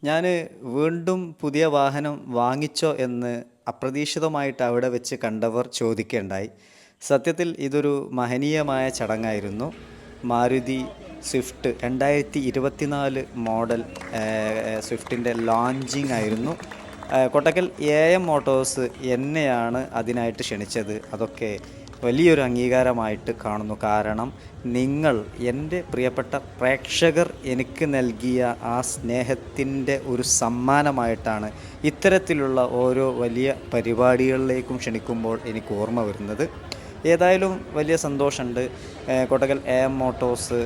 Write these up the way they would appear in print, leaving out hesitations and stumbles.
ഞാൻ വീണ്ടും പുതിയ വാഹനം വാങ്ങിച്ചോ എന്ന് അപ്രതീക്ഷിതമായിട്ട് അവിടെ വെച്ച് കണ്ടവർ ചോദിക്കുകയുണ്ടായി. സത്യത്തിൽ ഇതൊരു മഹനീയമായ ചടങ്ങായിരുന്നു. മാരുതി സ്വിഫ്റ്റ് 2024 മോഡൽ സ്വിഫ്റ്റിൻ്റെ ലോഞ്ചിങ് ആയിരുന്നു. കൊട്ടക്കൽ AM മോട്ടോഴ്സ് എന്നെയാണ് അതിനായിട്ട് ക്ഷണിച്ചത്. അതൊക്കെ വലിയൊരു അംഗീകാരമായിട്ട് കാണുന്നു. കാരണം നിങ്ങൾ, എൻ്റെ പ്രിയപ്പെട്ട പ്രേക്ഷകർ എനിക്ക് നൽകിയ ആ സ്നേഹത്തിൻ്റെ ഒരു സമ്മാനമായിട്ടാണ് ഇത്തരത്തിലുള്ള ഓരോ വലിയ പരിപാടികളിലേക്കും ക്ഷണിക്കുമ്പോൾ എനിക്ക് ഓർമ്മ വരുന്നത്. ഏതായാലും വലിയ സന്തോഷമുണ്ട്. കോട്ടക്കൽ AM മോട്ടോഴ്സ്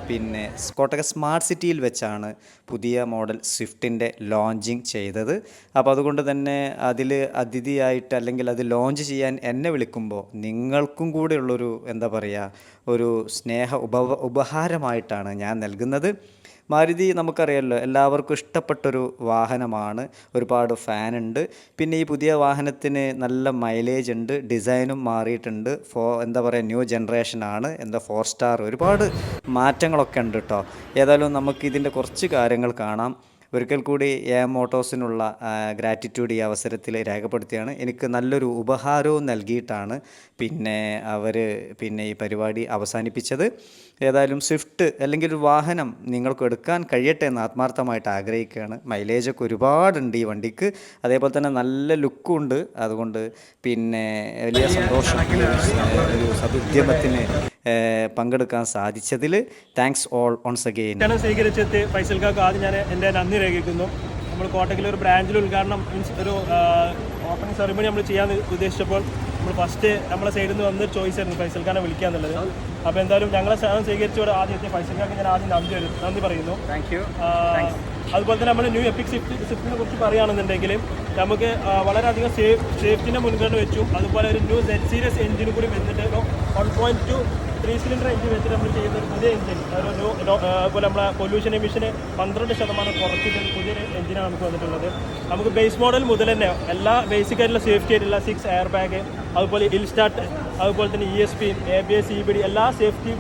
പിന്നെ കോട്ടക്കൽ സ്മാർട്ട് സിറ്റിയിൽ വെച്ചാണ് പുതിയ മോഡൽ സ്വിഫ്റ്റിൻ്റെ ലോഞ്ചിങ് ചെയ്തത്. അപ്പോൾ അതുകൊണ്ട് തന്നെ അതിൽ അതിഥിയായിട്ട്, അല്ലെങ്കിൽ അത് ലോഞ്ച് ചെയ്യാൻ എന്നെ വിളിക്കുമ്പോൾ നിങ്ങൾക്കും കൂടെ ഉള്ളൊരു എന്താ പറയുക, ഒരു സ്നേഹ ഉപഹാരമായിട്ടാണ് ഞാൻ നൽകുന്നത്. മാരുതി നമുക്കറിയാമല്ലോ, എല്ലാവർക്കും ഇഷ്ടപ്പെട്ടൊരു വാഹനമാണ്. ഒരുപാട് ഫാനുണ്ട്. പിന്നെ ഈ പുതിയ വാഹനത്തിന് നല്ല മൈലേജ് ഉണ്ട്, ഡിസൈനും മാറിയിട്ടുണ്ട്. എന്താ പറയുക, ന്യൂ ജനറേഷനാണ്. 4 സ്റ്റാർ, ഒരുപാട് മാറ്റങ്ങളൊക്കെ ഉണ്ട് കേട്ടോ. ഏതായാലും നമുക്കിതിൻ്റെ കുറച്ച് കാര്യങ്ങൾ കാണാം. ഒരിക്കൽ കൂടി AM മോട്ടോഴ്സിനുള്ള ഗ്രാറ്റിറ്റ്യൂഡ് ഈ അവസരത്തിൽ രേഖപ്പെടുത്തുകയാണ്. എനിക്ക് നല്ലൊരു ഉപഹാരവും നൽകിയിട്ടാണ് അവർ ഈ പരിപാടി അവസാനിപ്പിച്ചത്. ഏതായാലും സ്വിഫ്റ്റ് അല്ലെങ്കിൽ ഒരു വാഹനം നിങ്ങൾക്ക് എടുക്കാൻ കഴിയട്ടെ എന്ന് ആത്മാർത്ഥമായിട്ട് ആഗ്രഹിക്കുകയാണ്. മൈലേജൊക്കെ ഒരുപാടുണ്ട് ഈ വണ്ടിക്ക്, അതേപോലെ തന്നെ നല്ല ലുക്കും ഉണ്ട്. അതുകൊണ്ട് വലിയ സന്തോഷം ഒരു സതുദ്യമത്തിന് പങ്കെടുക്കാൻ സാധിച്ചതിൽ. Thanks all once again. സ്വീകരിച്ചെത്തി ഫൈസൽക്കാർക്ക് ആദ്യം ഞാൻ എൻ്റെ നന്ദി രേഖിക്കുന്നു. നമ്മൾ കോട്ടക്കിൽ ഒരു ബ്രാഞ്ചിൽ ഉദ്ഘാടനം ഒരു ഓപ്പണിംഗ് സെറിമണി നമ്മൾ ചെയ്യാൻ ഉദ്ദേശിച്ചപ്പോൾ നമ്മൾ ഫസ്റ്റ് നമ്മളെ സൈഡിൽ നിന്ന് വന്നൊരു ചോയ്സ് ആയിരുന്നു ഫൈസൽഖാനെ വിളിക്കുക എന്നുള്ളത്. അപ്പോൾ എന്തായാലും ഞങ്ങളെ സ്ഥാനം സ്വീകരിച്ചവർ ആദ്യത്തെ ഫൈസൽഖാർക്ക് ഞാൻ ആദ്യം നന്ദി പറയുന്നു. Thank you. അതുപോലെ തന്നെ നമ്മൾ ന്യൂ എപ്പിക് സ്വിഫ്റ്റിനെ കുറിച്ച് പറയുകയാണെന്നുണ്ടെങ്കിൽ നമുക്ക് വളരെയധികം സേഫ്റ്റിനെ മുൻഗണന വെച്ചു. അതുപോലെ ഒരു ന്യൂ Z സീരീസ് എഞ്ചിനും കൂടി വെച്ചിട്ട് 1.2 3 സിലിണ്ടർ എഞ്ചിൻ വെച്ചിട്ട് നമ്മൾ ചെയ്യുന്ന ഒരു പുതിയ എഞ്ചിൻ, അതുപോലെ നമ്മളെ പൊല്യൂഷൻ എമിഷന് 12% കുറച്ചിട്ട് പുതിയൊരു എഞ്ചിനാണ് നമുക്ക് വന്നിട്ടുള്ളത്. നമുക്ക് ബേസ് മോഡൽ മുതൽ തന്നെ എല്ലാ ബേസിക് ആയിട്ടുള്ള സേഫ്റ്റി ആയിട്ടുള്ള 6 എയർ ബാഗ്, അതുപോലെ ഹിൽ സ്റ്റാർട്ട്, അതുപോലെ തന്നെ ESP, ABS, EBD എല്ലാ സേഫ്റ്റി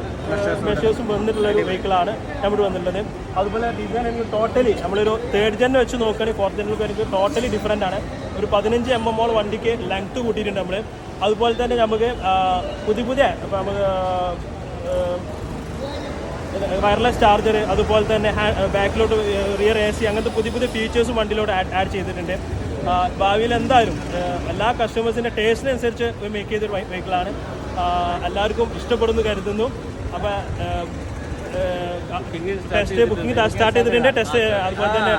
മെഷേഴ്സും വന്നിട്ടുള്ള ഒരു വെഹിക്കിളാണ് നമ്മൾ വന്നിട്ടുള്ളത്. അതുപോലെ ഡിസൈൻ എനിക്ക് ടോട്ടലി നമ്മളൊരു 3rd ജെൻ വെച്ച് നോക്കുകയാണെങ്കിൽ 4th ജെന്നിൽ എനിക്ക് ടോട്ടലി ഡിഫറൻ്റ് ആണ്. ഒരു 15 mm വണ്ടിക്ക് ലെങ്ത്ത് കൂട്ടിയിട്ടുണ്ട് നമ്മൾ. അതുപോലെ തന്നെ നമുക്ക് പുതിയ നമുക്ക് വയർലെസ് ചാർജർ, അതുപോലെ തന്നെ ബാക്കിലോട്ട് റിയർ AC, അങ്ങനത്തെ പുതിയ ഫീച്ചേഴ്സും വണ്ടിയിലോട്ട് ആഡ് ചെയ്തിട്ടുണ്ട്. ഭാവിയിൽ എന്തായാലും എല്ലാ കസ്റ്റമേഴ്സിൻ്റെ ടേസ്റ്റിനനുസരിച്ച് മേക്ക് ചെയ്തൊരു വെഹിക്കിളാണ്. എല്ലാവർക്കും ഇഷ്ടപ്പെടുന്നു കരുതുന്നു. അപ്പോൾ ടെസ്റ്റ് ബുക്കിംഗ് സ്റ്റാർട്ട് ചെയ്തിട്ടുണ്ട്. അതുപോലെ തന്നെ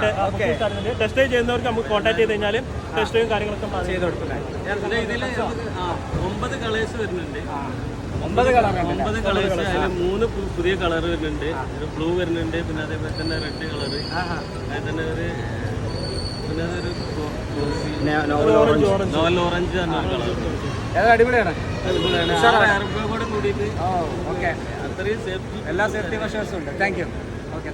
ടെസ്റ്റ് ഡ്രൈവ് ചെയ്യുന്നവർക്ക് നമുക്ക് കോൺടാക്ട് ചെയ്ത് കഴിഞ്ഞാൽ ടെസ്റ്റ് ഡ്രൈവും കാര്യങ്ങളൊക്കെ ചെയ്ത് കൊടുക്കും. 9 കളേഴ്സ് വരുന്നുണ്ട്. 9 കളേഴ്സ്, അതിൽ 3 പുതിയ കളർ വരുന്നുണ്ട്. ഒരു ബ്ലൂ വരുന്നുണ്ട്, പിന്നെ അതേപോലെ തന്നെ റെഡ് കളർ, അതിൽ തന്നെ നോവൽ ഓറഞ്ച് എന്നൊരു കളർ. അടിപൊളിയാണ്. കൂടെ കൂടിയിട്ട് ഓക്കെ, അത്രയും സേഫ്റ്റി, എല്ലാ സേഫ്റ്റി മെഷേഴ്സും ഉണ്ട്. Thank you. ഓക്കെ.